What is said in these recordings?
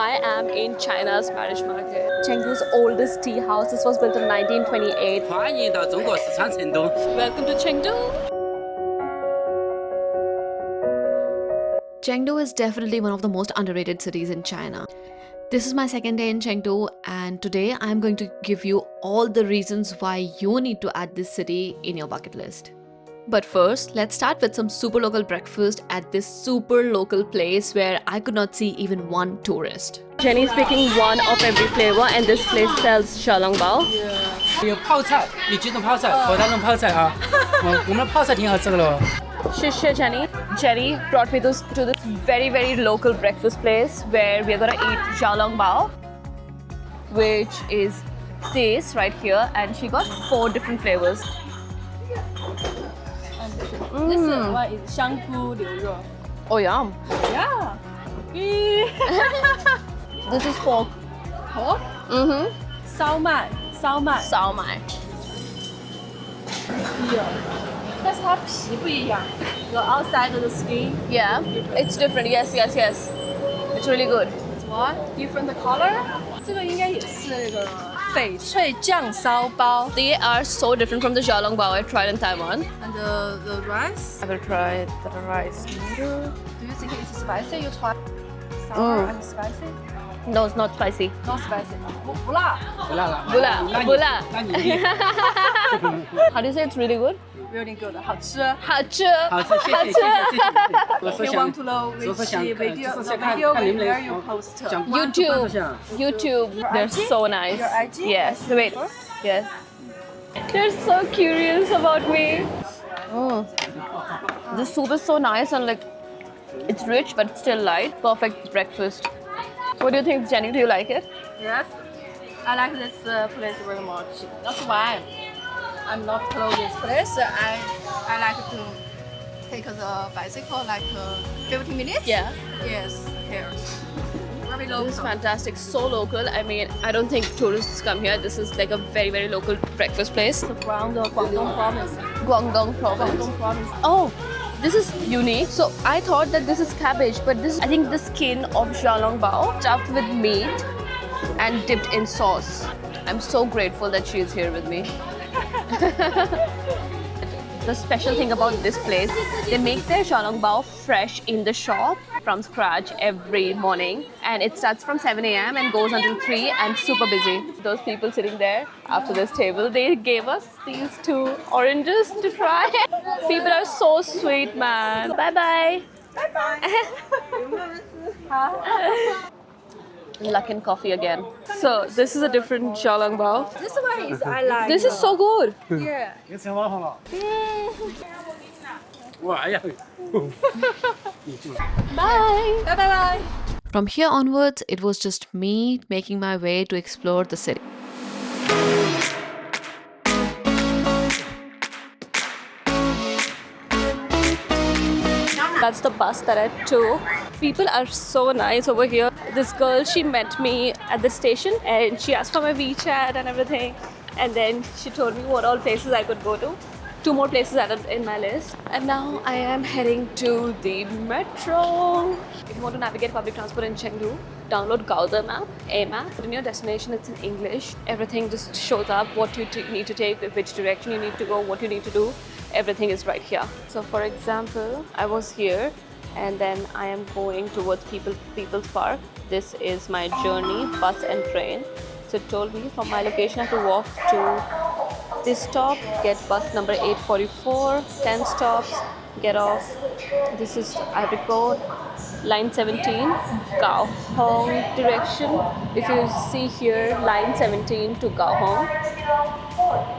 I am in China's marriage market. Chengdu's oldest tea house. This was built in 1928. 欢迎到中国四川成都。 Welcome to Chengdu. Chengdu is definitely one of the most underrated cities in China. This is my second day in Chengdu, and today I'm going to give you all the reasons why you need to add this city in your bucket list. But first, let's start with some super local breakfast at this super local place where I could not see even one tourist. Jenny's picking one of every flavor, and this place sells xiaolongbao. 有泡菜，有几种泡菜，和那种泡菜啊。我们的泡菜挺好吃的咯。 Shishya Jenny. Jenny brought me to this very local breakfast place where we're gonna eat xiaolongbao, which is this right here, and she got 4 different flavors. This one is 香菇牛肉. Oh yum! Yeah. This is pork. Pork? 烧麦. 烧麦. 但是它皮不一样. The outside of the skin. Yeah, it's different. Yes. It's really good. What? Different color? 这个应该也是那个翡翠酱烧包. They are so different from the xiaolongbao I tried in Taiwan. And the rice? I will try the rice. Do you think it's spicy? You try sour and spicy? No, it's not spicy. Not spicy. 不辣. 不辣了。 Bula. 那你 How do you say it's really good? Really good. 好吃. 好吃. 好吃，谢谢。我说 You 想 want to know 说 which 想 video 就是看你 where 们 you post? 想关注 YouTube. They're IG? so nice. Your IG? Yes. Wait. Yes. They're so curious about me. The soup is so nice and like it's rich but still light. Perfect breakfast. What do you think, Jenny? Do you like it? Yes. I like this place very much. That's why I'm not close this place. I like to take the bicycle like 15 minutes. Yeah. Yes. Here. Very This is local. fantastic. So local. I mean, I don't think tourists come here. This is like a very local breakfast place. From the Guangdong province. Guangdong province. Guangdong province. Oh, this is unique. So I thought that this is cabbage, but this is, I think, the skin of xiaolongbao stuffed with meat and dipped in sauce. I'm so grateful that she is here with me. The special thing about this place, they make their xiaolongbao fresh in the shop from scratch every morning, and it starts from 7 a.m. and goes until 3 and super busy. Those people sitting there after this table, they gave us these 2 oranges to try. People are so sweet, man. Bye. Luck and coffee again. So this is a different xiaolongbao. This one is I like. This is so good. Yeah. 别吃网红了。哇呀！ Bye. Bye. From here onwards, it was just me making my way to explore the city. That's the bus that I took. People are so nice over here. This girl, she met me at the station and she asked for my WeChat and everything. And then she told me what all places I could go to. 2 more places added in my list. And now I am heading to the metro. If you want to navigate public transport in Chengdu, download Gaoda map, AMap. Put in your destination, it's in English. Everything just shows up what you need to take, which direction you need to go, what you need to do. Everything is right here. So for example, I was here and then I am going towards People's Park. This is my journey, bus and train. So it told me from my location I have to walk to this stop, get bus number 844, 10 stops, get off. This is, I have to go line 17, Kaohong direction. If you see here, line 17 to Kaohong.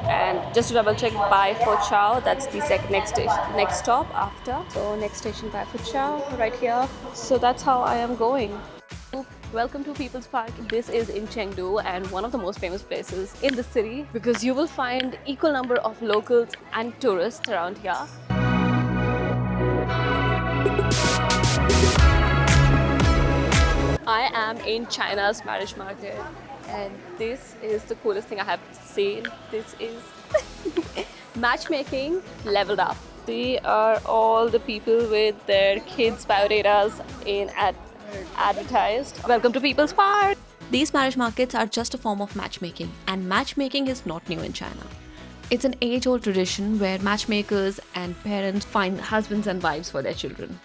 And just to double check, Bai for Chow, that's the next stop after. So next station, Bai for Chow, right here. So that's how I am going. Welcome to People's Park. This is in Chengdu and one of the most famous places in the city because you will find equal number of locals and tourists around here. I am in China's marriage market and this is the coolest thing I have seen. This is matchmaking leveled up. They are all the people with their kids' biodatas at advertised. Welcome to People's Park. These marriage markets are just a form of matchmaking, and matchmaking is not new in China. It's an age-old tradition where matchmakers and parents find husbands and wives for their children.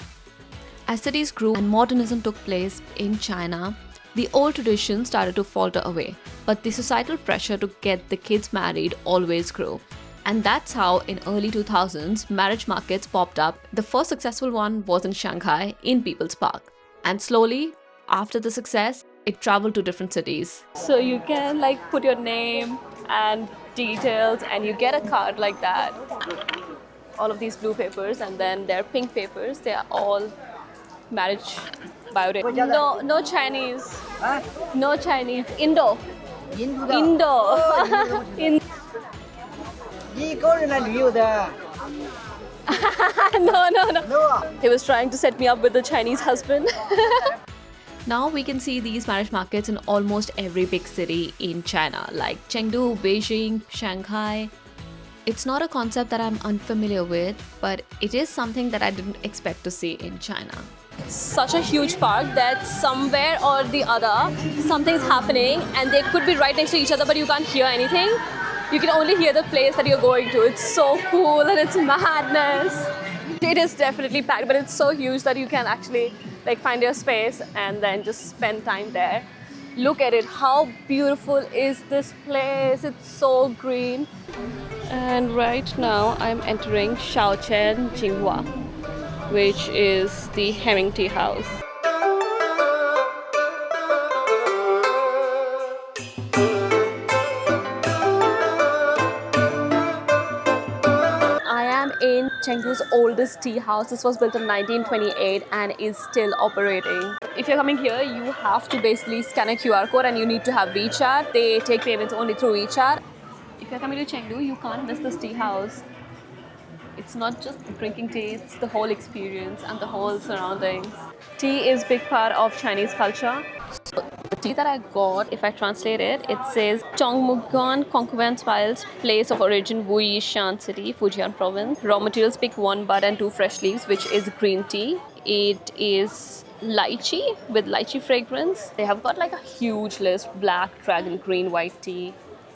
As cities grew and modernism took place in China, the old tradition started to falter away. But the societal pressure to get the kids married always grew. And that's how in early 2000s, marriage markets popped up. The first successful one was in Shanghai in People's Park. And slowly, after the success, it traveled to different cities. So you can like put your name and details and you get a card like that. All of these blue papers and then they're pink papers. They are all marriage biodata. No Chinese. No Chinese. Indo. In- 一个人来旅游的 no. No. He was trying to set me up with a Chinese husband. Now we can see these marriage markets in almost every big city in China, like Chengdu, Beijing, Shanghai. It's not a concept that I'm unfamiliar with, but it is something that I didn't expect to see in China. Such a huge park that somewhere or the other something's happening and they could be right next to each other but you can't hear anything. You can only hear the place that you're going to. It's so cool and it's madness. It is definitely packed, but it's so huge that you can actually like find your space and then just spend time there. Look at it. How beautiful is this place? It's so green. And right now I'm entering Shaochen Jinghua, which is the Heming Teahouse. In Chengdu's oldest tea house. This was built in 1928 and is still operating. If you're coming here, you have to basically scan a QR code and you need to have WeChat. They take payments only through WeChat. If you're coming to Chengdu, you can't miss this tea house. It's not just drinking tea, it's the whole experience and the whole surroundings. Tea is a big part of Chinese culture. So the tea that I got, if I translate it, it says Zhongmuguan Concubine Files, place of origin Wuyishan City, Fujian province. Raw materials, pick 1 bud and 2 fresh leaves, which is green tea. It is lychee with lychee fragrance. They have got like a huge list: black, dragon, green, white tea.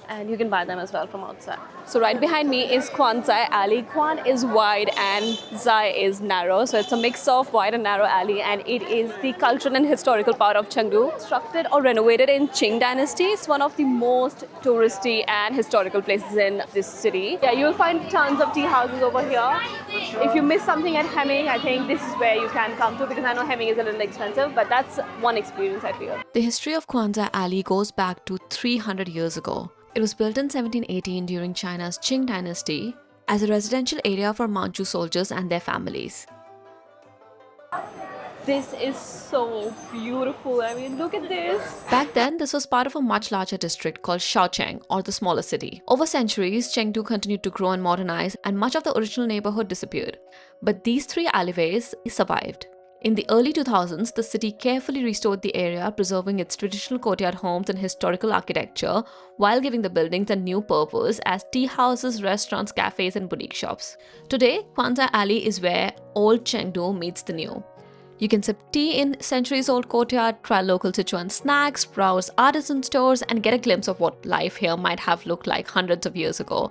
And you can buy them as well from outside. So right behind me is Kuan Zhai alley. Kuan is wide and Zhai is narrow. So it's a mix of wide and narrow alley, and it is the cultural and historical part of Chengdu. Constructed or renovated in Qing dynasty. It's one of the most touristy and historical places in this city. Yeah, you'll find tons of tea houses over here. If you miss something at Heming, I think this is where you can come to, because I know Heming is a little expensive, but that's one experience I feel. The history of Kuan Zhai alley goes back to 300 years ago. It was built in 1718 during China's Qing dynasty as a residential area for Manchu soldiers and their families. This is so beautiful. I mean, look at this. Back then, this was part of a much larger district called Shaocheng, or the smaller city. Over centuries, Chengdu continued to grow and modernize, and much of the original neighborhood disappeared. But these 3 alleyways survived. In the early 2000s, the city carefully restored the area, preserving its traditional courtyard homes and historical architecture, while giving the buildings a new purpose as tea houses, restaurants, cafes, and boutique shops. Today, Kuan Zhai Alley is where old Chengdu meets the new. You can sip tea in centuries-old courtyard, try local Sichuan snacks, browse artisan stores, and get a glimpse of what life here might have looked like hundreds of years ago.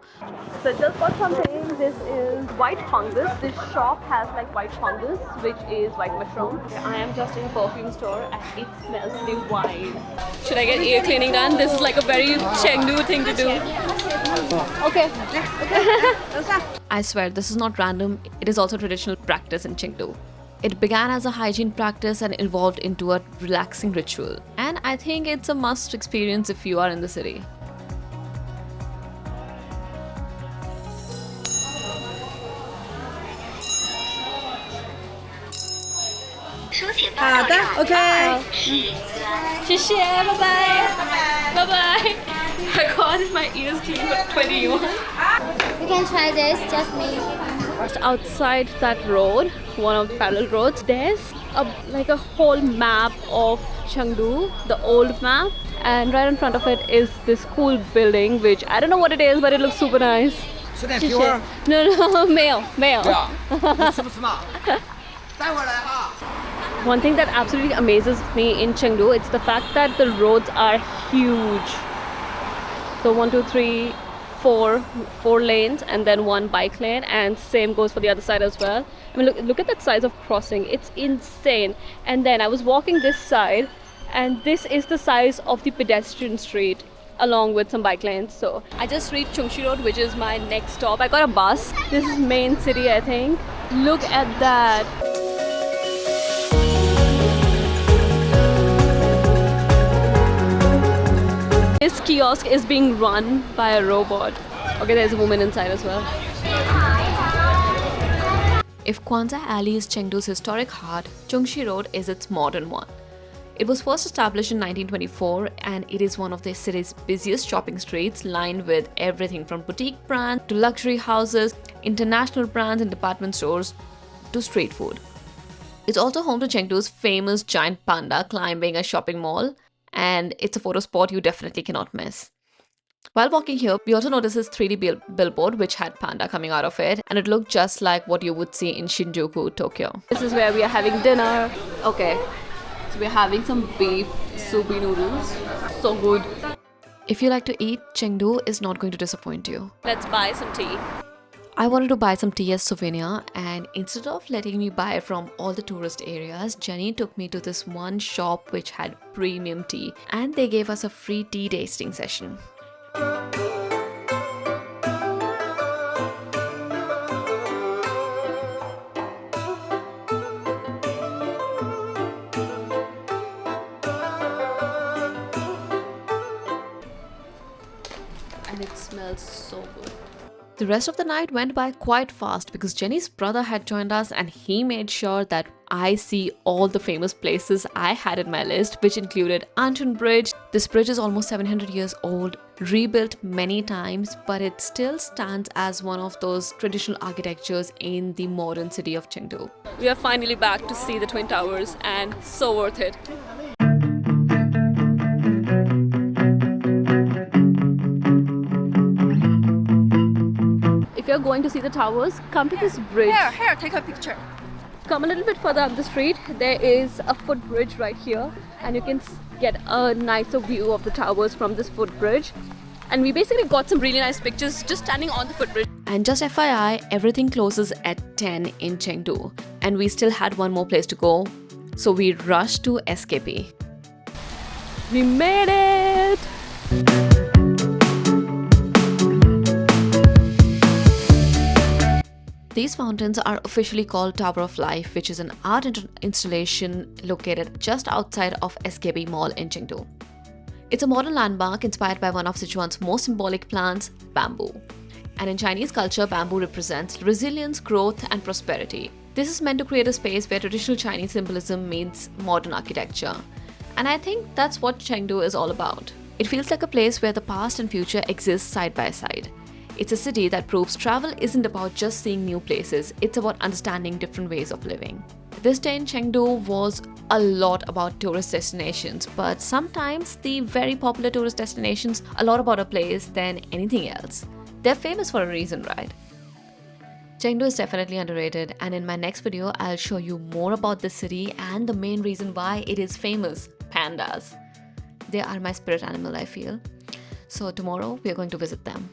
So just bought something. This is white fungus. This shop has like white fungus, which is white mushroom. I am just in a perfume store and it smells divine. Should I get ear cleaning done? This is like a very Chengdu thing to do. Okay. I swear, this is not random. It is also traditional practice in Chengdu. It began as a hygiene practice and evolved into a relaxing ritual. And I think it's a must experience if you are in the city. OK。 谢谢, bye-bye. Bye-bye. I got my ears cleaned for 20 yuan. You can try this, just me. Just outside that road, one of the parallel roads, there's like a whole map of Chengdu, the old map, and right in front of it is this cool building, which I don't know what it is, but it looks super nice. 吃点皮儿。No, 没有。你吃不吃嘛？待会儿来啊。One thing that absolutely amazes me in Chengdu, it's the fact that the roads are huge. So 1, 2, 3, 4 lanes, and then 1 bike lane, and same goes for the other side as well. I mean, look at that size of crossing. It's insane. And then I was walking this side, and this is the size of the pedestrian street, along with some bike lanes. So I just reached Chunxi Road, which is my next stop. I got a bus. This is main city, I think. Look at that. This kiosk is being run by a robot. Okay, there's a woman inside as well. If Kuan Zhai Alley is Chengdu's historic heart, Chunxi Road is its modern one. It was first established in 1924 and it is one of the city's busiest shopping streets, lined with everything from boutique brands to luxury houses, international brands and department stores to street food. It's also home to Chengdu's famous giant panda climbing a shopping mall, and it's a photo spot you definitely cannot miss. While walking here, we also noticed this 3D billboard which had panda coming out of it, and it looked just like what you would see in Shinjuku, Tokyo. This is where we are having dinner. Okay, so we're having some beef soupy noodles. So good. If you like to eat, Chengdu is not going to disappoint you. Let's buy some tea. I wanted to buy some tea as souvenir, and instead of letting me buy from all the tourist areas, Jenny took me to this one shop which had premium tea, and they gave us a free tea tasting session. And it smells so good. The rest of the night went by quite fast because Jenny's brother had joined us and he made sure that I see all the famous places I had in my list, which included Anshun Bridge. This bridge is almost 700 years old, rebuilt many times, but it still stands as one of those traditional architectures in the modern city of Chengdu. We are finally back to see the Twin Towers, and so worth it. If you're going to see the towers, come to this bridge. Here, take a picture. Come a little bit further up the street. There is a footbridge right here, and you can get a nicer view of the towers from this footbridge. And we basically got some really nice pictures just standing on the footbridge. And just FYI, everything closes at 10 in Chengdu, and we still had one more place to go, so we rushed to SKP. We made it! These fountains are officially called Tower of Life, which is an art installation located just outside of SKP Mall in Chengdu. It's a modern landmark inspired by one of Sichuan's most symbolic plants, bamboo. And in Chinese culture, bamboo represents resilience, growth, and prosperity. This is meant to create a space where traditional Chinese symbolism meets modern architecture. And I think that's what Chengdu is all about. It feels like a place where the past and future exist side by side. It's a city that proves travel isn't about just seeing new places, it's about understanding different ways of living. This day in Chengdu was a lot about tourist destinations, but sometimes the very popular tourist destinations a lot about a place than anything else. They're famous for a reason, right? Chengdu is definitely underrated, and in my next video, I'll show you more about this city and the main reason why it is famous, pandas. They are my spirit animal, I feel. So tomorrow, we are going to visit them.